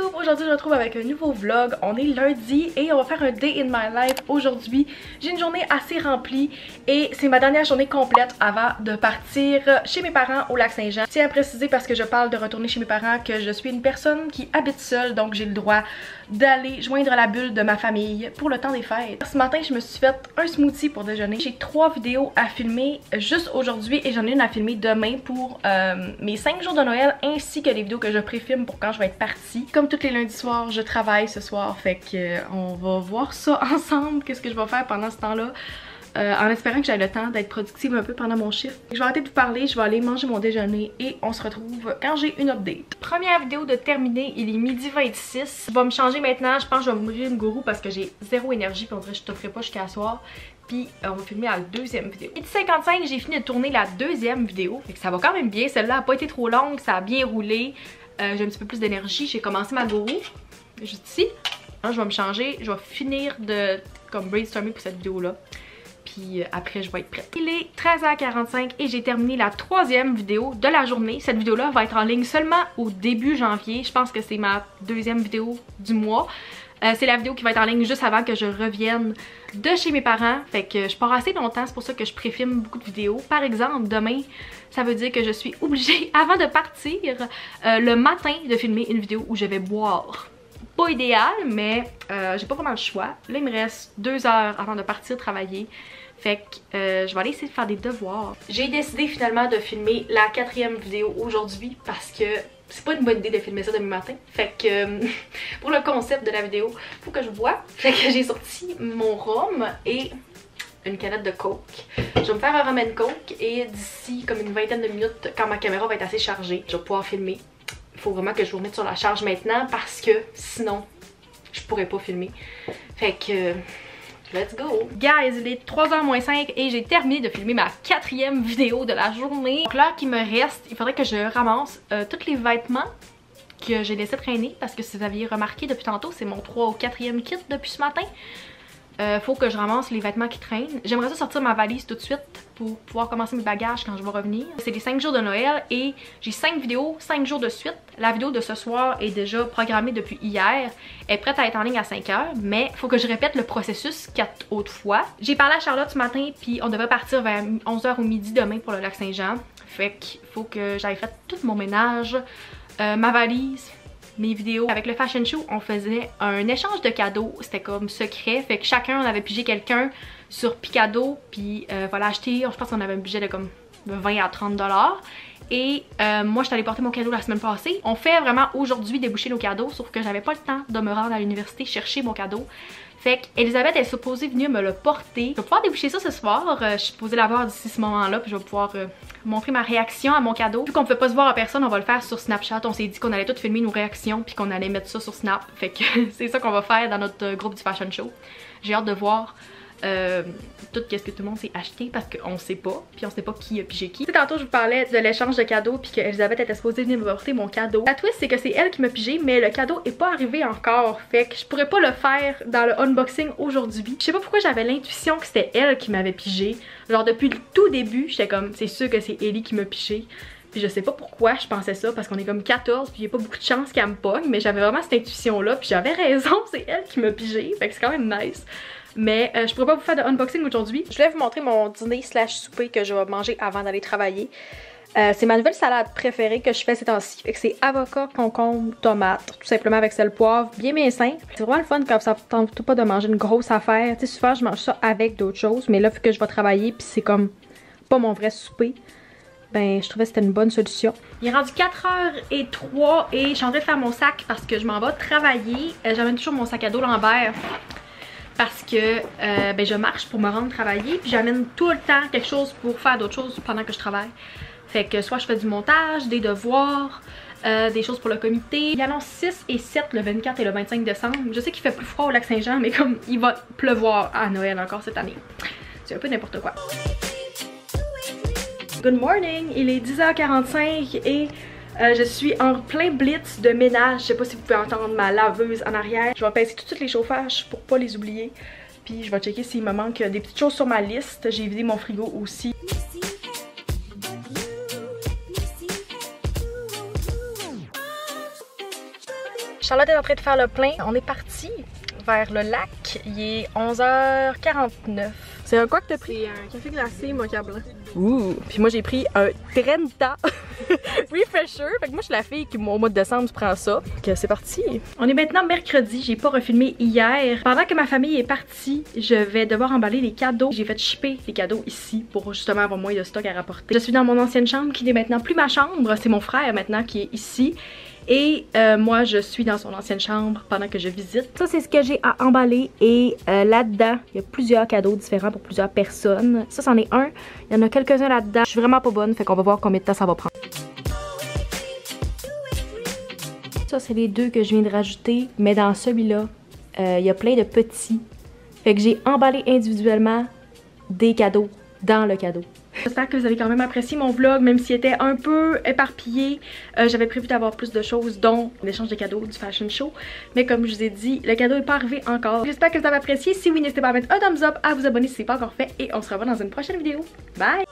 YouTube, aujourd'hui je me retrouve avec un nouveau vlog. On est lundi et on va faire un day in my life aujourd'hui. J'ai une journée assez remplie et c'est ma dernière journée complète avant de partir chez mes parents au Lac-Saint-Jean. Je tiens à préciser parce que je parle de retourner chez mes parents que je suis une personne qui habite seule, donc j'ai le droit d'aller joindre la bulle de ma famille pour le temps des fêtes. Ce matin je me suis fait un smoothie pour déjeuner. J'ai 3 vidéos à filmer juste aujourd'hui et j'en ai une à filmer demain pour mes 5 jours de Noël ainsi que les vidéos que je préfilme pour quand je vais être partie. Comme tous les lundis soirs, je travaille ce soir, fait que on va voir ça ensemble, qu'est-ce que je vais faire pendant ce temps-là. En espérant que j'ai le temps d'être productive un peu pendant mon chiffre. Je vais arrêter de vous parler, je vais aller manger mon déjeuner et on se retrouve quand j'ai une update. Première vidéo de terminée, il est midi 26. Je vais me changer maintenant, je pense que je vais m'ouvrir une gourou parce que j'ai zéro énergie puis on dirait que je t'offrirai pas jusqu'à soir. Puis on va filmer la deuxième vidéo. Midi 55, j'ai fini de tourner la deuxième vidéo. Fait que ça va quand même bien, celle-là a pas été trop longue, ça a bien roulé. J'ai un petit peu plus d'énergie, j'ai commencé ma gourou, juste ici. Alors, je vais me changer, je vais finir de comme brainstormer pour cette vidéo-là. Puis après je vais être prête. Il est 13h45 et j'ai terminé la 3e vidéo de la journée. Cette vidéo-là va être en ligne seulement au début janvier. Je pense que c'est ma 2e vidéo du mois. C'est la vidéo qui va être en ligne juste avant que je revienne de chez mes parents. Fait que je pars assez longtemps, c'est pour ça que je préfilme beaucoup de vidéos. Par exemple, demain, ça veut dire que je suis obligée, avant de partir, le matin, de filmer une vidéo où je vais boire. Pas idéal, mais j'ai pas vraiment le choix. Là, il me reste 2 heures avant de partir travailler. Fait que je vais aller essayer de faire des devoirs. J'ai décidé finalement de filmer la 4e vidéo aujourd'hui parce que c'est pas une bonne idée de filmer ça demain matin. Fait que pour le concept de la vidéo, faut que je bois. Fait que j'ai sorti mon rhum et une canette de coke. Je vais me faire un rum and coke et d'ici comme une vingtaine de minutes, quand ma caméra va être assez chargée, je vais pouvoir filmer. Il faut vraiment que je vous remette sur la charge maintenant parce que sinon je pourrais pas filmer. Fait que let's go! Guys, il est 3h moins 5 et j'ai terminé de filmer ma 4e vidéo de la journée. Donc l'heure qui me reste, il faudrait que je ramasse tous les vêtements que j'ai laissé traîner parce que si vous aviez remarqué depuis tantôt, c'est mon 3 ou 4e kit depuis ce matin. Faut que je ramasse les vêtements qui traînent. J'aimerais ça sortir ma valise tout de suite pour pouvoir commencer mes bagages quand je vais revenir. C'est les 5 jours de Noël et j'ai 5 vidéos, 5 jours de suite. La vidéo de ce soir est déjà programmée depuis hier. Elle est prête à être en ligne à 5 h, mais faut que je répète le processus 4 autres fois. J'ai parlé à Charlotte ce matin puis on devrait partir vers 11 h ou midi demain pour le Lac-Saint-Jean. Fait qu'il faut que j'aille faire tout mon ménage, ma valise, mes vidéos. Avec le fashion show, on faisait un échange de cadeaux, c'était comme secret, fait que chacun on avait pigé quelqu'un sur Picado, puis voilà, acheter, je pense qu'on avait un budget de comme 20 à 30 $. Et moi, je suis allée porter mon cadeau la semaine passée. On fait vraiment aujourd'hui déboucher nos cadeaux, sauf que j'avais pas le temps de me rendre à l'université chercher mon cadeau. Fait qu'Elisabeth est supposée venir me le porter. Je vais pouvoir déboucher ça ce soir. Je suis supposée l'avoir d'ici ce moment-là, puis je vais pouvoir montrer ma réaction à mon cadeau. Vu qu'on ne peut pas se voir en personne, on va le faire sur Snapchat. On s'est dit qu'on allait tout filmer nos réactions, puis qu'on allait mettre ça sur Snap. Fait que c'est ça qu'on va faire dans notre groupe du fashion show. J'ai hâte de voir tout qu'est-ce que tout le monde s'est acheté parce qu'on sait pas, puis on sait pas qui a pigé qui. Tantôt je vous parlais de l'échange de cadeaux puis qu'Elisabeth était supposée venir me porter mon cadeau. La twist c'est que c'est elle qui m'a pigé mais le cadeau est pas arrivé encore, fait que je pourrais pas le faire dans le unboxing aujourd'hui. Je sais pas pourquoi j'avais l'intuition que c'était elle qui m'avait pigé. Genre depuis le tout début j'étais comme c'est sûr que c'est Ellie qui m'a pigé. Puis je sais pas pourquoi je pensais ça parce qu'on est comme 14 puis il y a pas beaucoup de chance qu'elle me pogne, mais j'avais vraiment cette intuition là puis j'avais raison, c'est elle qui m'a pigé, fait que c'est quand même nice. Mais je pourrais pas vous faire de unboxing aujourd'hui. Je voulais vous montrer mon dîner / souper que je vais manger avant d'aller travailler. C'est ma nouvelle salade préférée que je fais ces temps-ci. C'est avocat, concombre, tomate, tout simplement avec sel, poivre, bien simple. C'est vraiment le fun quand ça ne tente pas de manger une grosse affaire. Tu sais, souvent je mange ça avec d'autres choses, mais là vu que je vais travailler puis c'est comme pas mon vrai souper, ben je trouvais que c'était une bonne solution. Il est rendu 4h03 et je suis en train de faire mon sac parce que je m'en vais travailler. J'amène toujours mon sac à dos Lambert parce que ben, je marche pour me rendre travailler puis j'amène tout le temps quelque chose pour faire d'autres choses pendant que je travaille. Fait que soit je fais du montage, des devoirs, des choses pour le comité. Il annonce 6 et 7 le 24 et le 25 décembre. Je sais qu'il fait plus froid au Lac-Saint-Jean mais comme il va pleuvoir à Noël encore cette année. C'est un peu n'importe quoi. Good morning, il est 10h45 et je suis en plein blitz de ménage. Je sais pas si vous pouvez entendre ma laveuse en arrière. Je vais pincer tout de suite les chauffages pour pas les oublier. Puis je vais checker s'il me manque des petites choses sur ma liste. J'ai vidé mon frigo aussi. Charlotte est en train de faire le plein. On est parti vers le lac. Il est 11h49. C'est un quoi que t'as pris? C'est un café glacé mocha blanc. Ouh! Puis moi j'ai pris un Trenta Refresher. Fait que moi je suis la fille qui au mois de décembre je prends ça. Donc c'est parti! On est maintenant mercredi, j'ai pas refilmé hier. Pendant que ma famille est partie, je vais devoir emballer les cadeaux. J'ai fait shipper les cadeaux ici pour justement avoir moins de stock à rapporter. Je suis dans mon ancienne chambre qui n'est maintenant plus ma chambre. C'est mon frère maintenant qui est ici. Et moi je suis dans son ancienne chambre pendant que je visite. Ça c'est ce que j'ai à emballer et là-dedans il y a plusieurs cadeaux différents pour plusieurs personnes. Ça c'en est un, il y en a quelques-uns là-dedans. Je suis vraiment pas bonne, fait qu'on va voir combien de temps ça va prendre. Ça c'est les deux que je viens de rajouter, mais dans celui-là il y a plein de petits. Fait que j'ai emballé individuellement des cadeaux dans le cadeau. J'espère que vous avez quand même apprécié mon vlog, même s'il était un peu éparpillé. J'avais prévu d'avoir plus de choses, dont l'échange de cadeaux du fashion show. Mais comme je vous ai dit, le cadeau n'est pas arrivé encore. J'espère que vous avez apprécié. Si oui, n'hésitez pas à mettre un thumbs up, à vous abonner si ce n'est pas encore fait. Et on se revoit dans une prochaine vidéo. Bye!